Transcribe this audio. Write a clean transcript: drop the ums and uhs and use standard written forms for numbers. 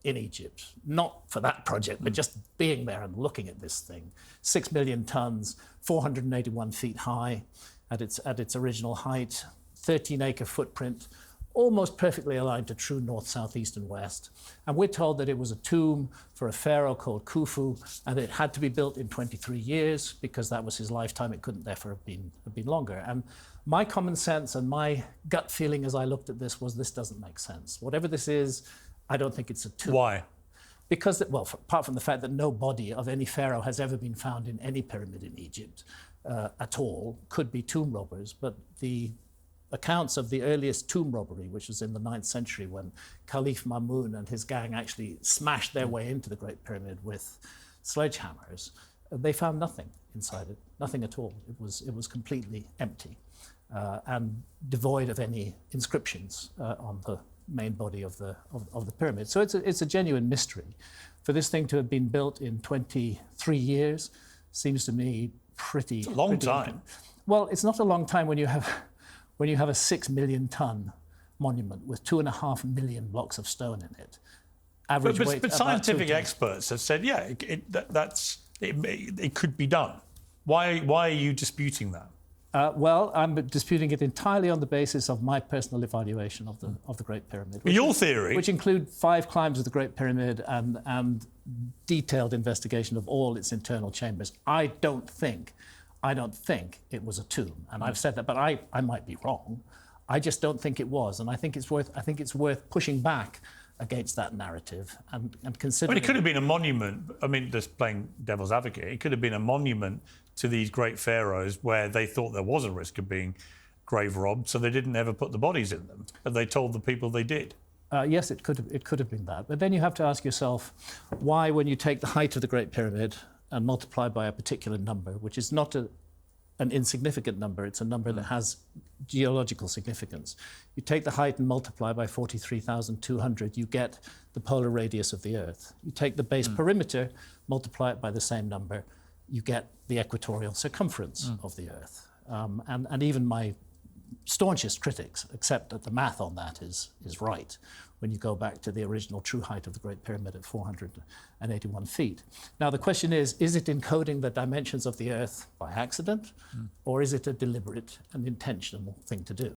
in Egypt, not for that project, but just being there and looking at this thing. 6 million tons, 481 feet high at its original height, 13-acre footprint, almost perfectly aligned to true north, south, east, and west. And we're told that it was a tomb for a pharaoh called Khufu, and it had to be built in 23 years because that was his lifetime. It couldn't therefore have been longer. And my common sense and my gut feeling as I looked at this was this doesn't make sense. Whatever this is, I don't think it's a tomb. Why? Because, well, apart from the fact that no body of any pharaoh has ever been found in any pyramid in Egypt at all, could be tomb robbers, but the accounts of the earliest tomb robbery, which was in the 9th century when Caliph Mamun and his gang actually smashed their way into the Great Pyramid with sledgehammers, they found nothing inside it, nothing at all. It was completely empty and devoid of any inscriptions on the main body of the pyramid. So it's a genuine mystery. For this thing to have been built in 23 years seems to me pretty... Long time. Well, it's not a long time when you have a 6 million ton monument with 2.5 million blocks of stone in it. Average weight. But scientific experts have said, yeah, it could be done. Why are you disputing that? Well, I'm disputing it entirely on the basis of my personal evaluation of the Great Pyramid. Your theory? Which include 5 climbs of the Great Pyramid and detailed investigation of all its internal chambers. I don't think it was a tomb, and I've said that, but I might be wrong. I just don't think it was, and I think it's worth pushing back against that narrative and considering. But it could have been a monument. I mean, just playing devil's advocate, it could have been a monument to these great pharaohs where they thought there was a risk of being grave robbed, so they didn't ever put the bodies in them, but they told the people they did. Yes, it could have been that, but then you have to ask yourself why, when you take the height of the Great Pyramid and multiply by a particular number, which is not an insignificant number, it's a number that has geological significance. You take the height and multiply by 43,200, you get the polar radius of the Earth. You take the base perimeter, multiply it by the same number, you get the equatorial circumference of the Earth. And even my staunchest critics accept that the math on that is right when you go back to the original true height of the Great Pyramid at 481 feet. Now, the question is it encoding the dimensions of the Earth by accident, or is it a deliberate and intentional thing to do?